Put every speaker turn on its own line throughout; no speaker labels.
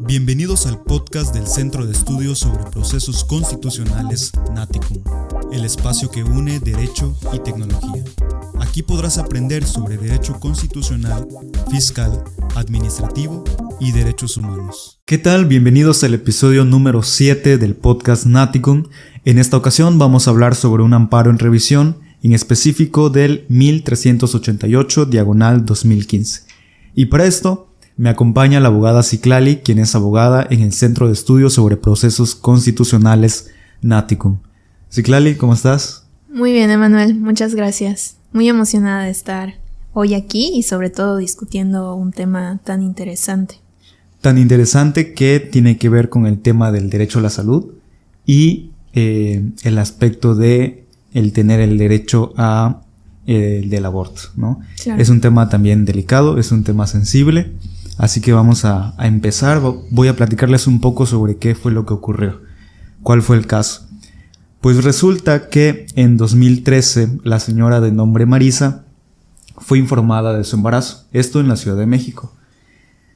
Bienvenidos al podcast del Centro de Estudios sobre Procesos Constitucionales NATICUM, el espacio que une derecho y tecnología. Aquí podrás aprender sobre derecho constitucional, fiscal, administrativo y derechos humanos. ¿Qué tal? Bienvenidos al episodio número 7 del podcast NATICUM. En esta ocasión vamos a hablar sobre un amparo en revisión, en específico del 1388/2015. Y para esto me acompaña la abogada Citlali, quien es abogada en el Centro de Estudios sobre Procesos Constitucionales NATICUM. Citlali, ¿cómo estás?
Muy bien, Emanuel, muchas gracias. Muy emocionada de estar hoy aquí y sobre todo discutiendo un tema tan interesante.
Tan interesante que tiene que ver con el tema del derecho a la salud y el aspecto de el tener el derecho a del aborto, ¿no? Claro. Es un tema también delicado, es un tema sensible. Así que vamos a empezar. Voy a platicarles un poco sobre qué fue lo que ocurrió. ¿Cuál fue el caso? Pues resulta que en 2013 la señora de nombre Marisa fue informada de su embarazo. Esto en la Ciudad de México.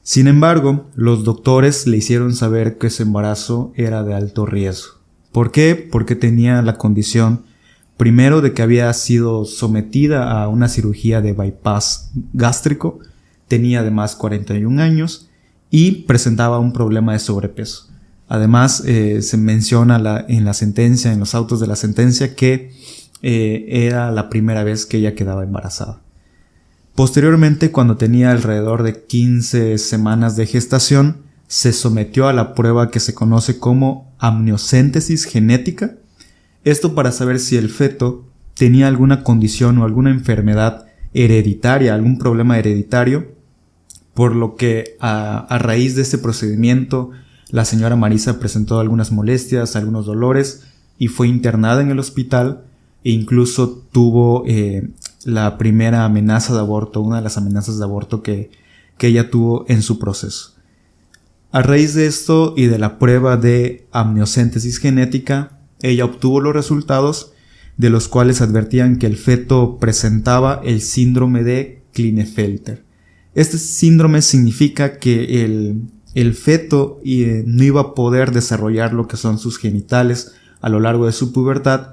Sin embargo, los doctores le hicieron saber que su embarazo era de alto riesgo. ¿Por qué? Porque tenía la condición, primero, de que había sido sometida a una cirugía de bypass gástrico. Tenía además 41 años y presentaba un problema de sobrepeso. Además, se menciona en la sentencia, en los autos de la sentencia, que era la primera vez que ella quedaba embarazada. Posteriormente, cuando tenía alrededor de 15 semanas de gestación, se sometió a la prueba que se conoce como amniocéntesis genética. Esto para saber si el feto tenía alguna condición o alguna enfermedad hereditaria, algún problema hereditario. Por lo que a raíz de este procedimiento la señora Marisa presentó algunas molestias, algunos dolores y fue internada en el hospital e incluso tuvo la primera amenaza de aborto, una de las amenazas de aborto que ella tuvo en su proceso. A raíz de esto y de la prueba de amniocéntesis genética, ella obtuvo los resultados de los cuales advertían que el feto presentaba el síndrome de Klinefelter. Este síndrome significa que el feto no iba a poder desarrollar lo que son sus genitales a lo largo de su pubertad.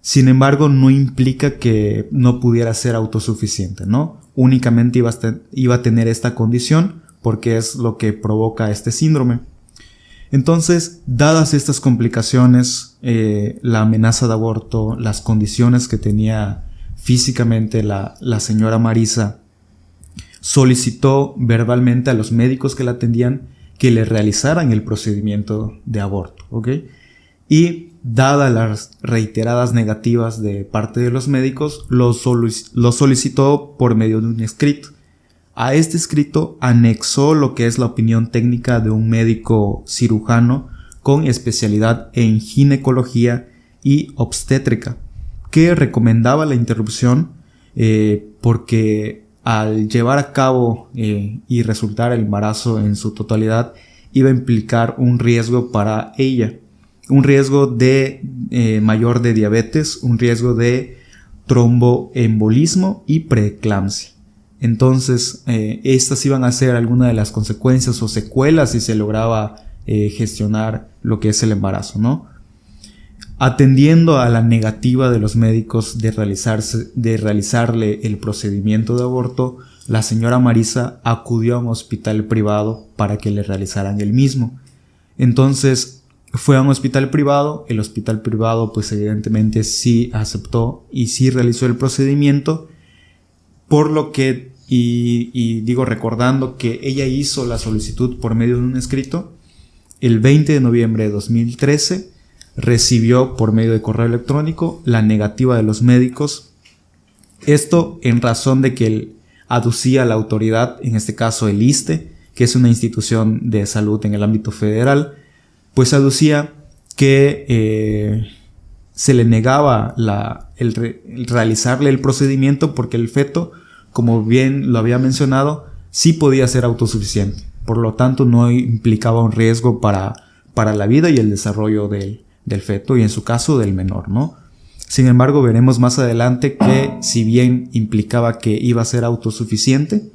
Sin embargo, no implica que no pudiera ser autosuficiente, ¿no? Únicamente iba a tener esta condición porque es lo que provoca este síndrome. Entonces, dadas estas complicaciones, la amenaza de aborto, las condiciones que tenía físicamente la señora Marisa, solicitó verbalmente a los médicos que la atendían que le realizaran el procedimiento de aborto, ¿ok? Y dadas las reiteradas negativas de parte de los médicos, lo solicitó por medio de un escrito. A este escrito anexó lo que es la opinión técnica de un médico cirujano con especialidad en ginecología y obstétrica, que recomendaba la interrupción porque al llevar a cabo y resultar el embarazo en su totalidad iba a implicar un riesgo para ella, un riesgo de mayor de diabetes, un riesgo de tromboembolismo y preeclampsia. Entonces estas iban a ser algunas de las consecuencias o secuelas si se lograba gestionar lo que es el embarazo, ¿no? Atendiendo a la negativa de los médicos de realizarle el procedimiento de aborto, la señora Marisa acudió a un hospital privado para que le realizaran el mismo. Entonces fue a un hospital privado, el hospital privado pues evidentemente sí aceptó y sí realizó el procedimiento, por lo que, y digo recordando que ella hizo la solicitud por medio de un escrito, el 20 de noviembre de 2013, recibió por medio de correo electrónico la negativa de los médicos. Esto en razón de que él aducía a la autoridad, en este caso el ISSSTE, que es una institución de salud en el ámbito federal, pues aducía que se le negaba el realizarle el procedimiento porque el feto, como bien lo había mencionado, sí podía ser autosuficiente. Por lo tanto, no implicaba un riesgo para la vida y el desarrollo del feto y en su caso del menor, ¿no? Sin embargo, veremos más adelante que si bien implicaba que iba a ser autosuficiente,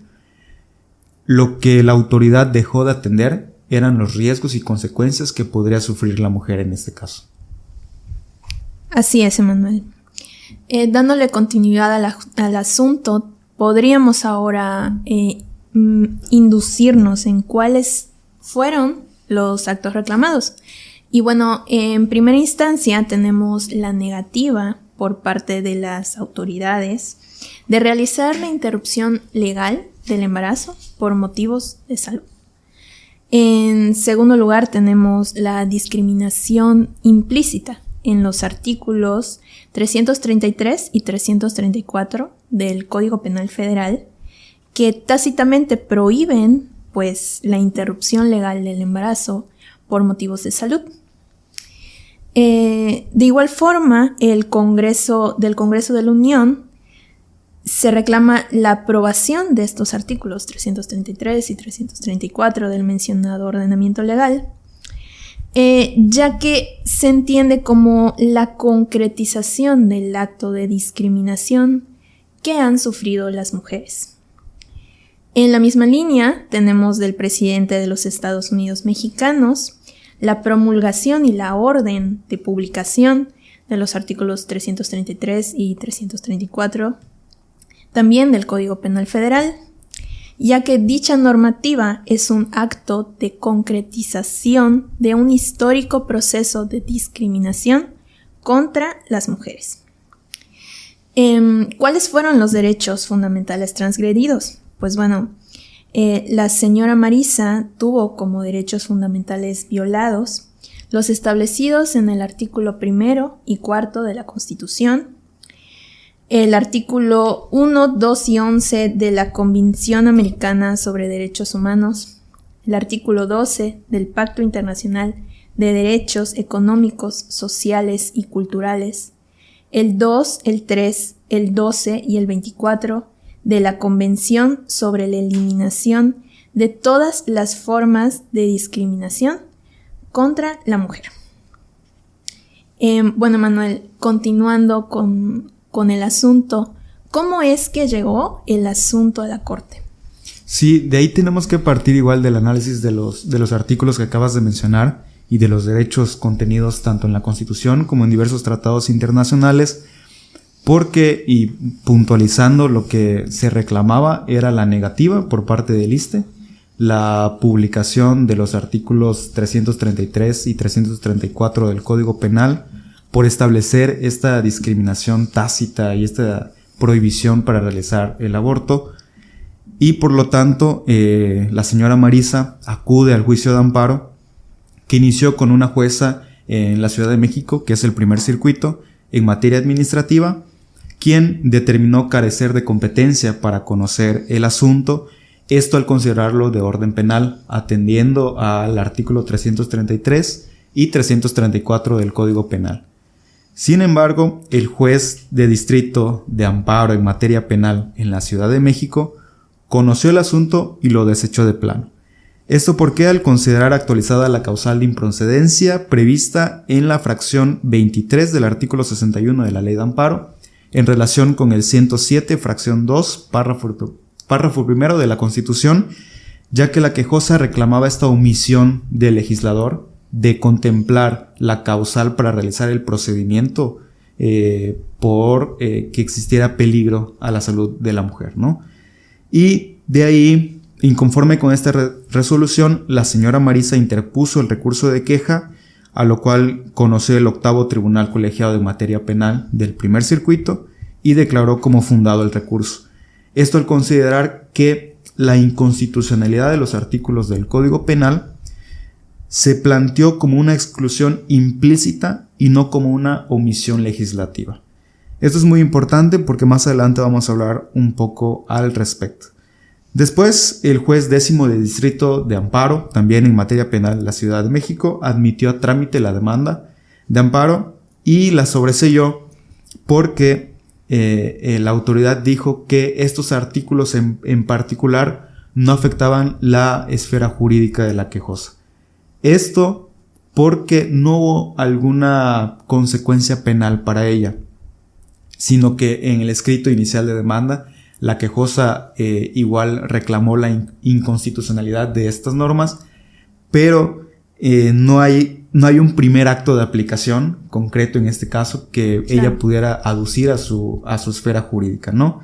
lo que la autoridad dejó de atender eran los riesgos y consecuencias que podría sufrir la mujer en este caso.
Así es, Emanuel. Dándole continuidad al asunto, podríamos ahora inducirnos en cuáles fueron los actos reclamados. Y bueno, en primera instancia tenemos la negativa por parte de las autoridades de realizar la interrupción legal del embarazo por motivos de salud. En segundo lugar tenemos la discriminación implícita en los artículos 333 y 334 del Código Penal Federal, que tácitamente prohíben pues la interrupción legal del embarazo por motivos de salud. De igual forma, del Congreso de la Unión se reclama la aprobación de estos artículos 333 y 334 del mencionado ordenamiento legal, ya que se entiende como la concretización del acto de discriminación que han sufrido las mujeres. En la misma línea tenemos del presidente de los Estados Unidos mexicanos la promulgación y la orden de publicación de los artículos 333 y 334, también del Código Penal Federal, ya que dicha normativa es un acto de concretización de un histórico proceso de discriminación contra las mujeres. ¿Cuáles fueron los derechos fundamentales transgredidos? Pues bueno, la señora Marisa tuvo como derechos fundamentales violados los establecidos en el artículo 1 y 4 de la Constitución, el artículo 1, 2 y 11 de la Convención Americana sobre Derechos Humanos, el artículo 12 del Pacto Internacional de Derechos Económicos, Sociales y Culturales, el 2, el 3, el 12 y el 24 de la Convención sobre la Eliminación de todas las formas de discriminación contra la mujer. Bueno, Manuel, continuando con el asunto, ¿cómo es que llegó el asunto a la Corte?
Sí, de ahí tenemos que partir igual del análisis de los artículos que acabas de mencionar y de los derechos contenidos tanto en la Constitución como en diversos tratados internacionales, porque, y puntualizando, lo que se reclamaba era la negativa por parte del ISSSTE, la publicación de los artículos 333 y 334 del Código Penal por establecer esta discriminación tácita y esta prohibición para realizar el aborto, y por lo tanto la señora Marisa acude al juicio de amparo que inició con una jueza en la Ciudad de México, que es el primer circuito en materia administrativa, quien determinó carecer de competencia para conocer el asunto, esto al considerarlo de orden penal, atendiendo al artículo 333 y 334 del Código Penal. Sin embargo, el juez de distrito de amparo en materia penal en la Ciudad de México conoció el asunto y lo desechó de plano. Esto porque al considerar actualizada la causal de improcedencia prevista en la fracción 23 del artículo 61 de la Ley de Amparo, en relación con el 107, fracción 2, párrafo primero de la Constitución, ya que la quejosa reclamaba esta omisión del legislador de contemplar la causal para realizar el procedimiento por que existiera peligro a la salud de la mujer, ¿no? Y de ahí, inconforme con esta resolución, la señora Marisa interpuso el recurso de queja, a lo cual conoció el octavo Tribunal Colegiado de Materia Penal del primer circuito y declaró como fundado el recurso. Esto al considerar que la inconstitucionalidad de los artículos del Código Penal se planteó como una exclusión implícita y no como una omisión legislativa. Esto es muy importante porque más adelante vamos a hablar un poco al respecto. Después, el juez 10º de Distrito de Amparo, también en materia penal de la Ciudad de México, admitió a trámite la demanda de amparo y la sobreselló porque la autoridad dijo que estos artículos en particular no afectaban la esfera jurídica de la quejosa. Esto porque no hubo alguna consecuencia penal para ella, sino que en el escrito inicial de demanda la quejosa igual reclamó la inconstitucionalidad de estas normas, pero no hay un primer acto de aplicación concreto en este caso que ella pudiera aducir a su esfera jurídica, ¿no?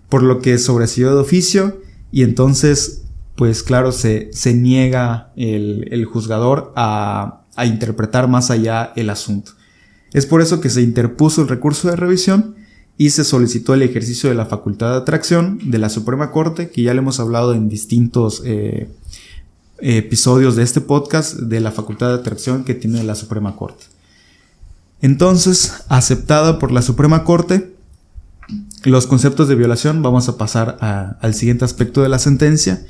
Por lo que sobreseyó de oficio y entonces, pues claro, se niega el juzgador a interpretar más allá el asunto. Es por eso que se interpuso el recurso de revisión y se solicitó el ejercicio de la facultad de atracción de la Suprema Corte, que ya le hemos hablado en distintos episodios de este podcast, de la facultad de atracción que tiene la Suprema Corte. Entonces, aceptada por la Suprema Corte, los conceptos de violación, vamos a pasar al siguiente aspecto de la sentencia.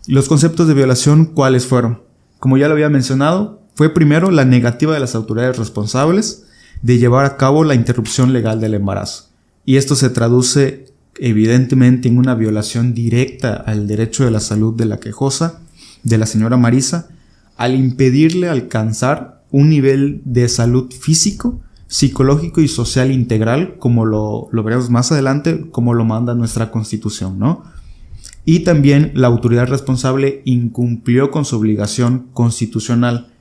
Los conceptos de violación, ¿cuáles fueron? Como ya lo había mencionado, fue primero la negativa de las autoridades responsables de llevar a cabo la interrupción legal del embarazo. Y esto se traduce evidentemente en una violación directa al derecho de la salud de la quejosa, de la señora Marisa, al impedirle alcanzar un nivel de salud físico, psicológico y social integral, como lo veremos más adelante, como lo manda nuestra Constitución, ¿no? Y también la autoridad responsable incumplió con su obligación constitucional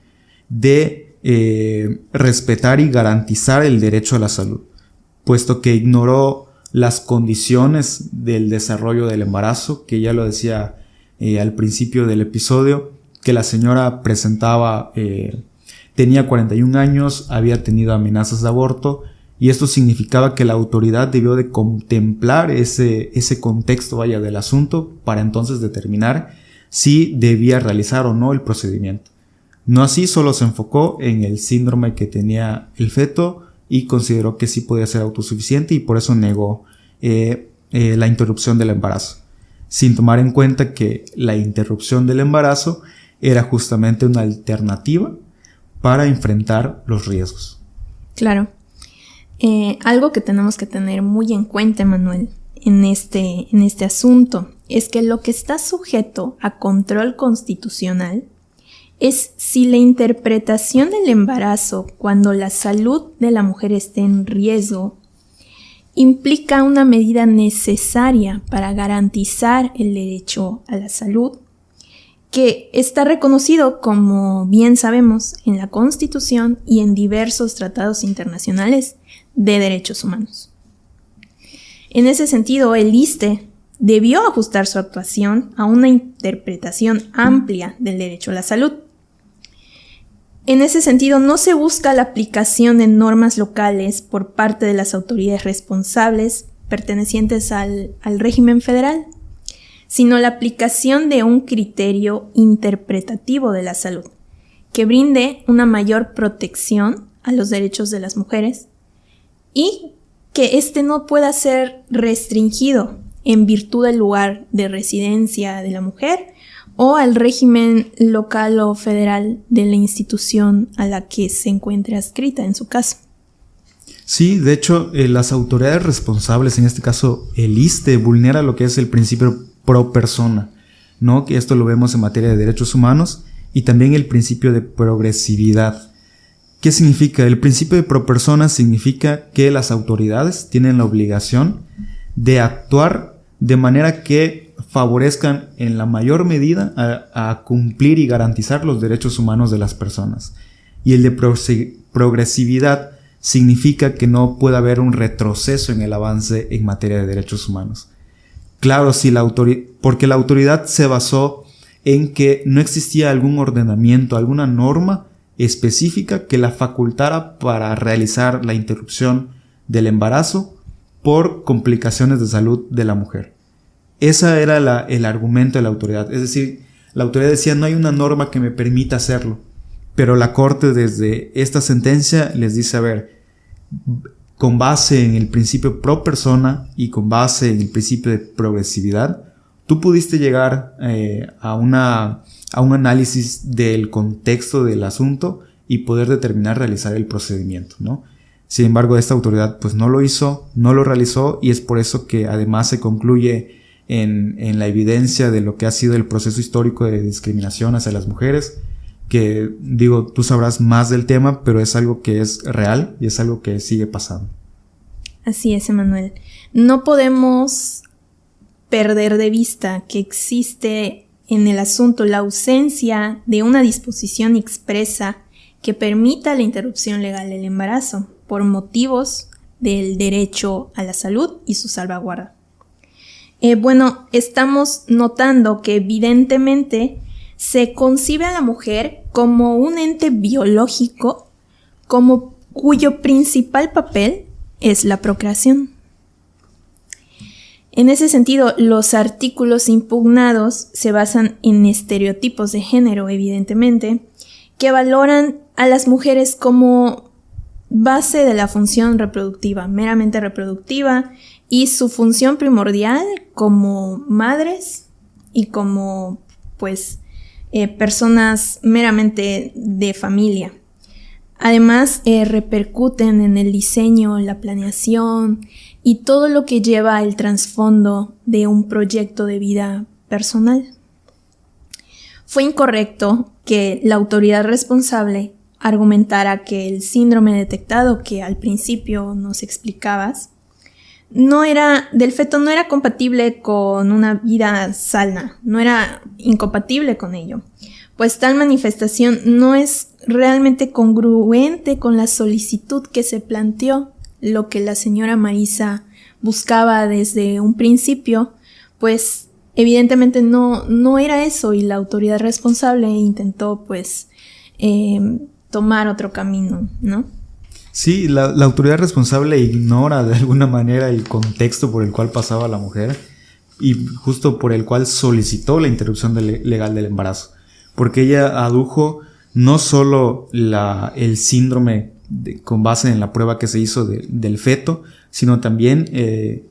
de respetar y garantizar el derecho a la salud, puesto que ignoró las condiciones del desarrollo del embarazo, que ya lo decía al principio del episodio, que la señora presentaba, tenía 41 años, había tenido amenazas de aborto, y esto significaba que la autoridad debió de contemplar ese contexto, del asunto, para entonces determinar si debía realizar o no el procedimiento. No así, solo se enfocó en el síndrome que tenía el feto y consideró que sí podía ser autosuficiente y por eso negó la interrupción del embarazo, sin tomar en cuenta que la interrupción del embarazo era justamente una alternativa para enfrentar los riesgos.
Claro. Algo que tenemos que tener muy en cuenta, Manuel, en este asunto, es que lo que está sujeto a control constitucional es si la interpretación del embarazo cuando la salud de la mujer esté en riesgo implica una medida necesaria para garantizar el derecho a la salud, que está reconocido, como bien sabemos, en la Constitución y en diversos tratados internacionales de derechos humanos. En ese sentido, el ISSSTE debió ajustar su actuación a una interpretación amplia del derecho a la salud. En ese sentido, no se busca la aplicación de normas locales por parte de las autoridades responsables pertenecientes al régimen federal, sino la aplicación de un criterio interpretativo de la salud, que brinde una mayor protección a los derechos de las mujeres y que éste no pueda ser restringido en virtud del lugar de residencia de la mujer o al régimen local o federal de la institución a la que se encuentre adscrita en su caso.
Sí, de hecho, las autoridades responsables, en este caso el ISSSTE, vulnera lo que es el principio pro persona, ¿no? Que esto lo vemos en materia de derechos humanos y también el principio de progresividad. ¿Qué significa? El principio de pro persona significa que las autoridades tienen la obligación de actuar de manera que favorezcan en la mayor medida a cumplir y garantizar los derechos humanos de las personas. Y el de progresividad significa que no puede haber un retroceso en el avance en materia de derechos humanos. Claro, si porque la autoridad se basó en que no existía algún ordenamiento, alguna norma específica que la facultara para realizar la interrupción del embarazo por complicaciones de salud de la mujer. Ese era el argumento de la autoridad. Es decir, la autoridad decía, no hay una norma que me permita hacerlo. Pero la Corte, desde esta sentencia, les dice, a ver, con base en el principio pro persona y con base en el principio de progresividad, tú pudiste llegar a un análisis del contexto del asunto y poder determinar realizar el procedimiento, ¿no? Sin embargo, esta autoridad pues no lo hizo, no lo realizó, y es por eso que además se concluye en la evidencia de lo que ha sido el proceso histórico de discriminación hacia las mujeres, que digo, tú sabrás más del tema, pero es algo que es real y es algo que sigue pasando.
Así es, Emanuel. No podemos perder de vista que existe en el asunto la ausencia de una disposición expresa que permita la interrupción legal del embarazo por motivos del derecho a la salud y su salvaguarda. Estamos notando que evidentemente se concibe a la mujer como un ente biológico cuyo principal papel es la procreación. En ese sentido, los artículos impugnados se basan en estereotipos de género, evidentemente, que valoran a las mujeres como base de la función reproductiva, meramente reproductiva, y su función primordial como madres y como, personas meramente de familia. Además, repercuten en el diseño, la planeación y todo lo que lleva el trasfondo de un proyecto de vida personal. Fue incorrecto que la autoridad responsable argumentara que el síndrome detectado que al principio nos explicabas del feto no era compatible con una vida sana, no era incompatible con ello, pues tal manifestación no es realmente congruente con la solicitud que se planteó. Lo que la señora Marisa buscaba desde un principio, pues evidentemente no era eso, y la autoridad responsable intentó tomar otro camino, ¿no?
Sí, la autoridad responsable ignora de alguna manera el contexto por el cual pasaba la mujer y justo por el cual solicitó la interrupción legal del embarazo, porque ella adujo no solo el síndrome con base en la prueba que se hizo del feto, sino también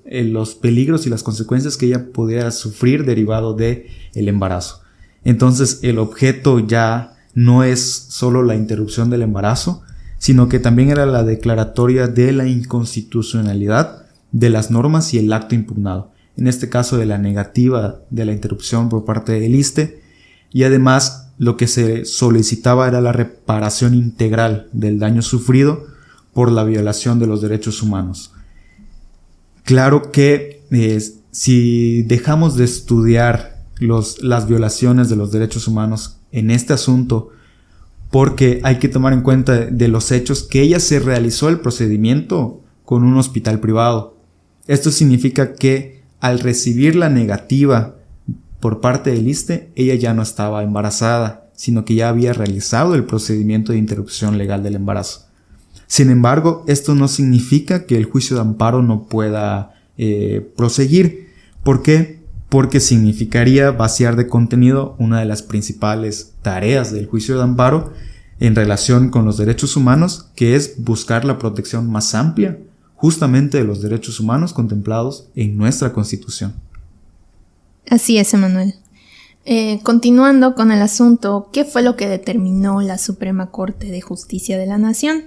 los peligros y las consecuencias que ella pudiera sufrir derivado del embarazo. Entonces el objeto ya no es solo la interrupción del embarazo, sino que también era la declaratoria de la inconstitucionalidad de las normas y el acto impugnado, en este caso de la negativa de la interrupción por parte del ISSSTE, y además lo que se solicitaba era la reparación integral del daño sufrido por la violación de los derechos humanos. Claro que si dejamos de estudiar las violaciones de los derechos humanos en este asunto, porque hay que tomar en cuenta de los hechos que ella se realizó el procedimiento con un hospital privado. Esto significa que al recibir la negativa por parte del ISSSTE, ella ya no estaba embarazada, sino que ya había realizado el procedimiento de interrupción legal del embarazo. Sin embargo, esto no significa que el juicio de amparo no pueda proseguir. ¿Por qué? Porque significaría vaciar de contenido una de las principales tareas del juicio de amparo en relación con los derechos humanos, que es buscar la protección más amplia justamente de los derechos humanos contemplados en nuestra Constitución.
Así es, Emanuel. Continuando con el asunto, ¿qué fue lo que determinó la Suprema Corte de Justicia de la Nación?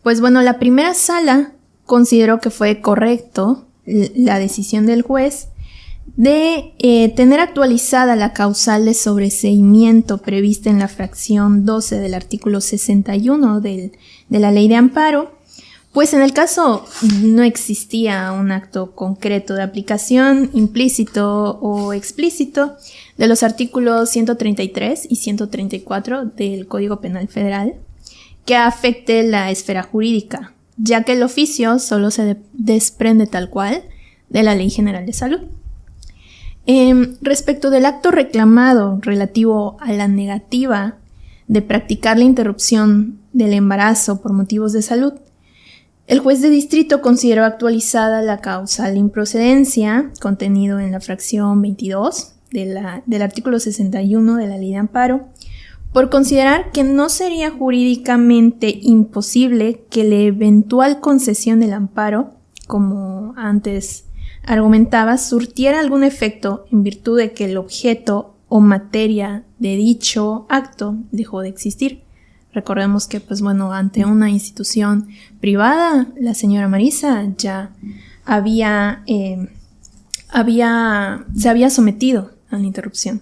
La primera sala consideró que fue correcto la decisión del juez de tener actualizada la causal de sobreseimiento prevista en la fracción 12 del artículo 61 de la Ley de Amparo, pues en el caso no existía un acto concreto de aplicación implícito o explícito de los artículos 133 y 134 del Código Penal Federal que afecte la esfera jurídica, ya que el oficio solo se desprende tal cual de la Ley General de Salud. Respecto del acto reclamado relativo a la negativa de practicar la interrupción del embarazo por motivos de salud, el juez de distrito consideró actualizada la causal de improcedencia contenido en la fracción 22 del artículo 61 de la Ley de Amparo, por considerar que no sería jurídicamente imposible que la eventual concesión del amparo, como antes argumentaba, surtiera algún efecto en virtud de que el objeto o materia de dicho acto dejó de existir. Recordemos que, ante una institución privada, la señora Marisa ya se había sometido a la interrupción.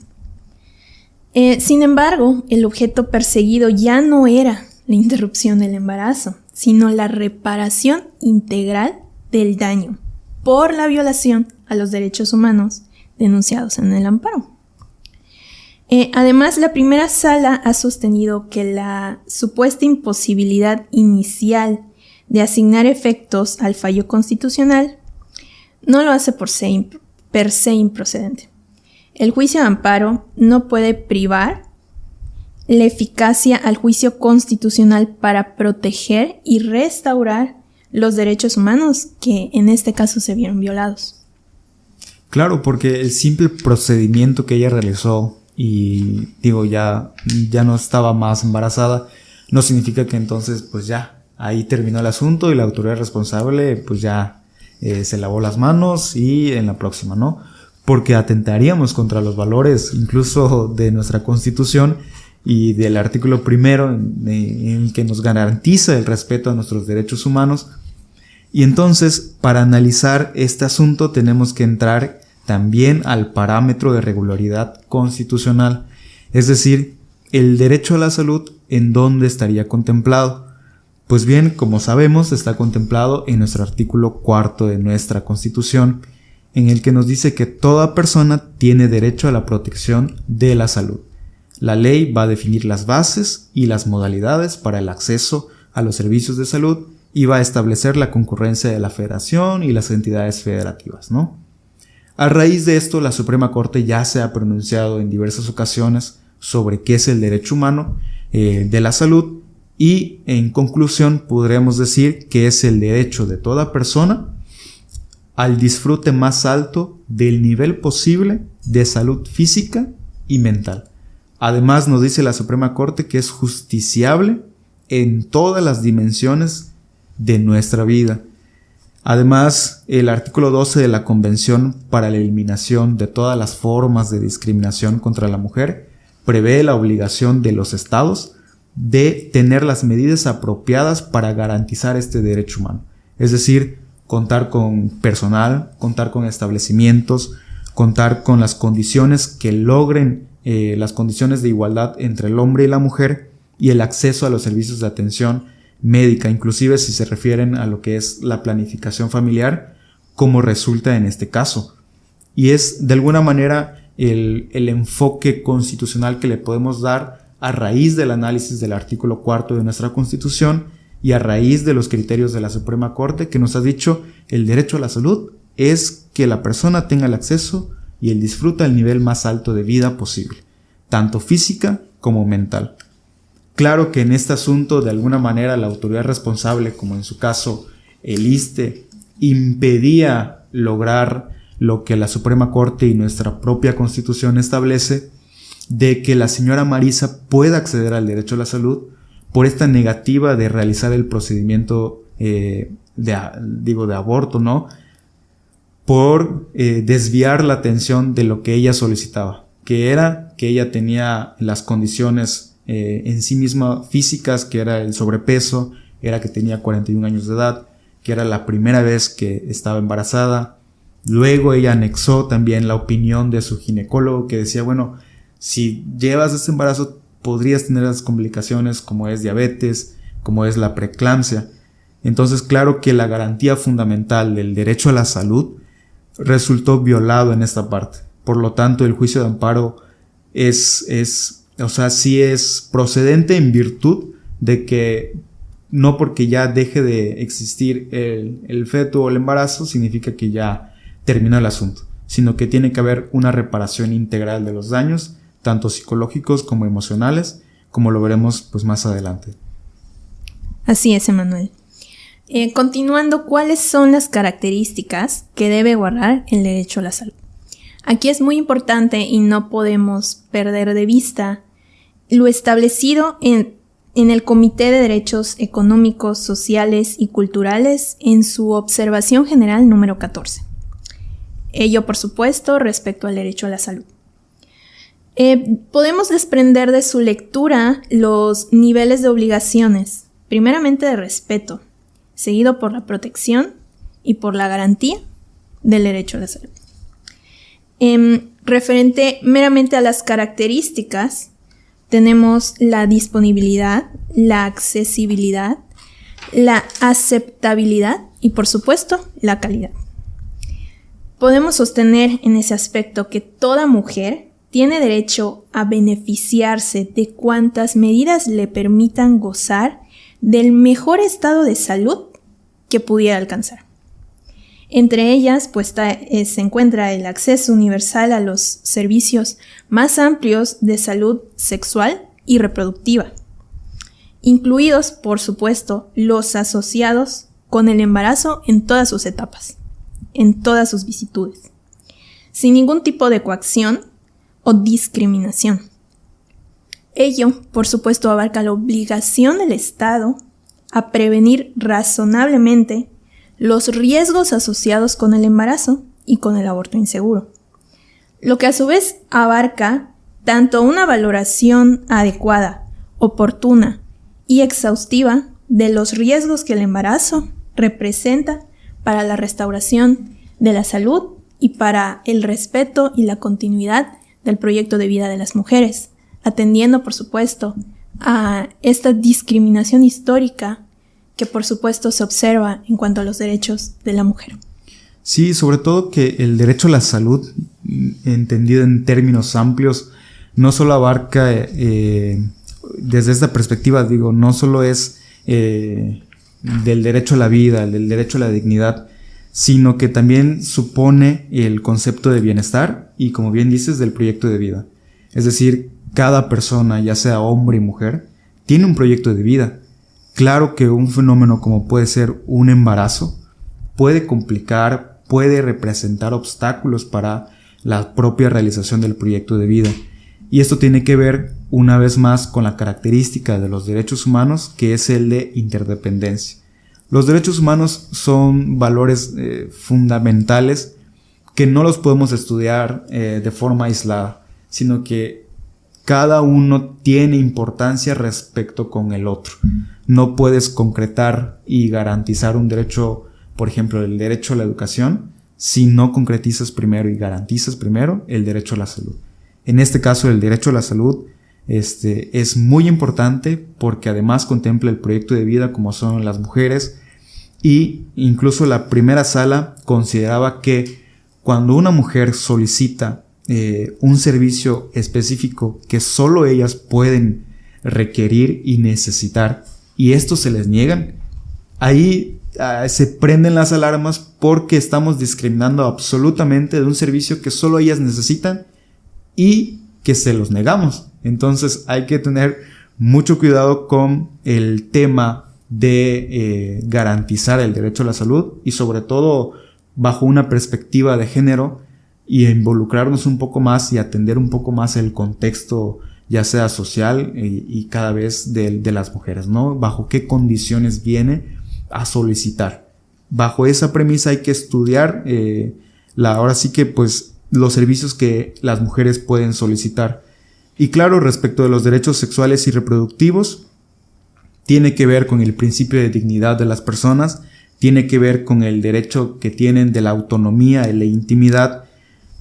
Sin embargo, el objeto perseguido ya no era la interrupción del embarazo, sino la reparación integral del daño por la violación a los derechos humanos denunciados en el amparo. Además, la primera sala ha sostenido que la supuesta imposibilidad inicial de asignar efectos al fallo constitucional no lo hace per se improcedente. El juicio de amparo no puede privar la eficacia al juicio constitucional para proteger y restaurar los derechos humanos que en este caso se vieron violados.
Claro, porque el simple procedimiento que ella realizó y ya no estaba más embarazada, no significa que entonces pues ya ahí terminó el asunto y la autoridad responsable pues ya se lavó las manos y en la próxima, ¿no? Porque atentaríamos contra los valores incluso de nuestra Constitución y del artículo 1 en el que nos garantiza el respeto a nuestros derechos humanos. Y entonces, para analizar este asunto tenemos que entrar también al parámetro de regularidad constitucional, es decir, el derecho a la salud, ¿en dónde estaría contemplado? Pues bien, como sabemos, está contemplado en nuestro artículo 4 de nuestra Constitución, en el que nos dice que toda persona tiene derecho a la protección de la salud. La ley va a definir las bases y las modalidades para el acceso a los servicios de salud y va a establecer la concurrencia de la Federación y las entidades federativas, ¿no? A raíz de esto, la Suprema Corte ya se ha pronunciado en diversas ocasiones sobre qué es el derecho humano de la salud y, en conclusión, podremos decir que es el derecho de toda persona al disfrute más alto del nivel posible de salud física y mental. Además, nos dice la Suprema Corte que es justiciable en todas las dimensiones de nuestra vida. Además, el artículo 12 de la Convención para la Eliminación de todas las formas de discriminación contra la mujer prevé la obligación de los estados de tener las medidas apropiadas para garantizar este derecho humano. Es decir, contar con personal, contar con establecimientos, contar con las condiciones que logren las condiciones de igualdad entre el hombre y la mujer y el acceso a los servicios de atención médica, inclusive si se refieren a lo que es la planificación familiar, como resulta en este caso. Y es de alguna manera el enfoque constitucional que le podemos dar a raíz del análisis del artículo 4 de nuestra Constitución y a raíz de los criterios de la Suprema Corte, que nos ha dicho el derecho a la salud es que la persona tenga el acceso y el disfrute al nivel más alto de vida posible, tanto física como mental. Claro que en este asunto, de alguna manera, la autoridad responsable, como en su caso el ISSSTE, impedía lograr lo que la Suprema Corte y nuestra propia Constitución establece, de que la señora Marisa pueda acceder al derecho a la salud por esta negativa de realizar el procedimiento de aborto, ¿no? Por desviar la atención de lo que ella solicitaba, que era que ella tenía las condiciones en sí misma físicas, que era el sobrepeso, era que tenía 41 años de edad, que era la primera vez que estaba embarazada. Luego ella anexó también la opinión de su ginecólogo que decía, bueno, si llevas este embarazo podrías tener las complicaciones como es diabetes, como es la preeclampsia. Entonces, claro que la garantía fundamental del derecho a la salud resultó violado en esta parte. Por lo tanto, el juicio de amparo sí es procedente en virtud de que no porque ya deje de existir el feto o el embarazo significa que ya terminó el asunto, sino que tiene que haber una reparación integral de los daños, tanto psicológicos como emocionales, como lo veremos pues más adelante.
Así es, Emanuel. Continuando, ¿cuáles son las características que debe guardar el derecho a la salud? Aquí es muy importante y no podemos perder de vista lo establecido en el Comité de Derechos Económicos, Sociales y Culturales en su observación general número 14. Ello, por supuesto, respecto al derecho a la salud. Podemos desprender de su lectura los niveles de obligaciones, primeramente de respeto, seguido por la protección y por la garantía del derecho a la salud. Referente meramente a las características, tenemos la disponibilidad, la accesibilidad, la aceptabilidad y, por supuesto, la calidad. Podemos sostener en ese aspecto que toda mujer tiene derecho a beneficiarse de cuantas medidas le permitan gozar del mejor estado de salud que pudiera alcanzar. Entre ellas, pues, se encuentra el acceso universal a los servicios más amplios de salud sexual y reproductiva, incluidos, por supuesto, los asociados con el embarazo en todas sus etapas, en todas sus vicitudes, sin ningún tipo de coacción o discriminación. Ello, por supuesto, abarca la obligación del Estado a prevenir razonablemente los riesgos asociados con el embarazo y con el aborto inseguro, lo que a su vez abarca tanto una valoración adecuada, oportuna y exhaustiva de los riesgos que el embarazo representa para la restauración de la salud y para el respeto y la continuidad del proyecto de vida de las mujeres, atendiendo, por supuesto, a esta discriminación histórica que, por supuesto, se observa en cuanto a los derechos de la mujer.
Sí, sobre todo que el derecho a la salud, entendido en términos amplios, no solo abarca, desde esta perspectiva, digo, no solo es del derecho a la vida, del derecho a la dignidad, sino que también supone el concepto de bienestar y, como bien dices, del proyecto de vida. Es decir, cada persona, ya sea hombre y mujer, tiene un proyecto de vida. Claro que un fenómeno como puede ser un embarazo puede complicar, puede representar obstáculos para la propia realización del proyecto de vida. Y esto tiene que ver, una vez más, con la característica de los derechos humanos, que es el de interdependencia. Los derechos humanos son valores fundamentales que no los podemos estudiar de forma aislada, sino que cada uno tiene importancia respecto con el otro. No puedes concretar y garantizar un derecho, por ejemplo, el derecho a la educación, si no concretizas primero y garantizas primero el derecho a la salud. En este caso, el derecho a la salud es muy importante porque además contempla el proyecto de vida como son las mujeres, y incluso la primera sala consideraba que cuando una mujer solicita un servicio específico que solo ellas pueden requerir y necesitar, y estos se les niegan, ahí se prenden las alarmas porque estamos discriminando absolutamente de un servicio que solo ellas necesitan y que se los negamos. Entonces hay que tener mucho cuidado con el tema de garantizar el derecho a la salud, y sobre todo bajo una perspectiva de género, y involucrarnos un poco más y atender un poco más el contexto, ya sea social y cada vez de las mujeres, ¿no? Bajo qué condiciones viene a solicitar. Bajo esa premisa hay que estudiar ahora sí que pues los servicios que las mujeres pueden solicitar. Y claro, respecto de los derechos sexuales y reproductivos, tiene que ver con el principio de dignidad de las personas, tiene que ver con el derecho que tienen de la autonomía y la intimidad,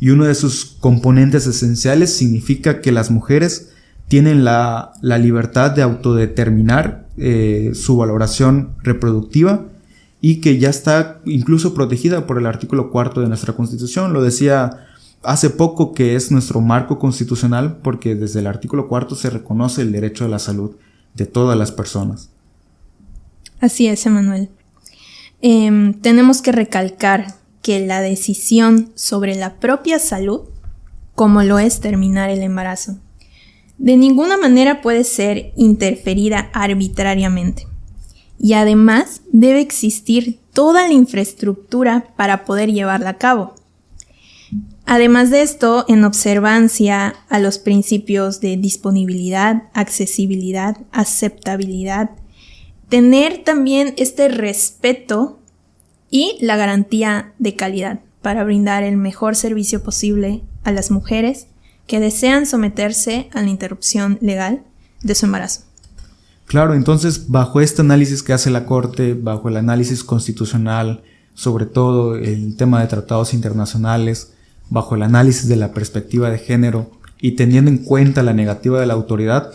y uno de sus componentes esenciales significa que las mujeres tienen la libertad de autodeterminar su valoración reproductiva, y que ya está incluso protegida por el artículo 4 de nuestra Constitución. Lo decía hace poco que es nuestro marco constitucional, porque desde el artículo 4 se reconoce el derecho a la salud de todas las personas.
Así es, Emanuel. Tenemos que recalcar que la decisión sobre la propia salud, como lo es terminar el embarazo, de ninguna manera puede ser interferida arbitrariamente. Y además debe existir toda la infraestructura para poder llevarla a cabo. Además de esto, en observancia a los principios de disponibilidad, accesibilidad, aceptabilidad, tener también este respeto y la garantía de calidad para brindar el mejor servicio posible a las mujeres que desean someterse a la interrupción legal de su embarazo.
Claro, entonces bajo este análisis que hace la Corte, bajo el análisis constitucional, sobre todo el tema de tratados internacionales, bajo el análisis de la perspectiva de género y teniendo en cuenta la negativa de la autoridad,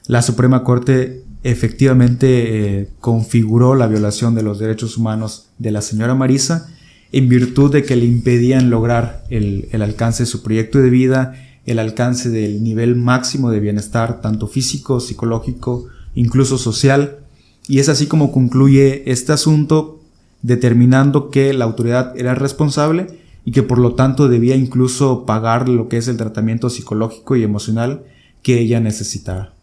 la Suprema Corte efectivamente configuró la violación de los derechos humanos de la señora Marisa en virtud de que le impedían lograr el alcance de su proyecto de vida, el alcance del nivel máximo de bienestar, tanto físico, psicológico, incluso social. Y es así como concluye este asunto, determinando que la autoridad era responsable y que por lo tanto debía incluso pagar lo que es el tratamiento psicológico y emocional que ella necesitara.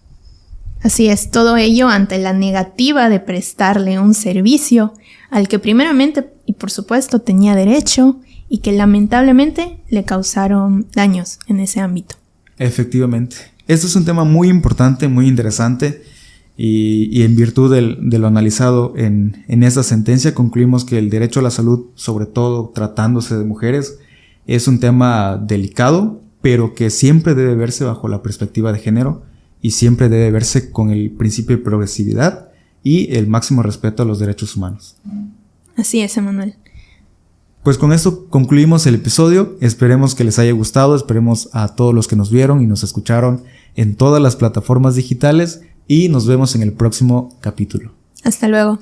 Así es, todo ello ante la negativa de prestarle un servicio al que primeramente y por supuesto tenía derecho y que lamentablemente le causaron daños en ese ámbito.
Efectivamente. Este es un tema muy importante, muy interesante y en virtud de lo analizado en esta sentencia concluimos que el derecho a la salud, sobre todo tratándose de mujeres, es un tema delicado, pero que siempre debe verse bajo la perspectiva de género y siempre debe verse con el principio de progresividad y el máximo respeto a los derechos humanos.
Así es, Emanuel.
Pues con esto concluimos el episodio. Esperemos que les haya gustado. Esperemos a todos los que nos vieron y nos escucharon en todas las plataformas digitales y nos vemos en el próximo capítulo.
Hasta luego.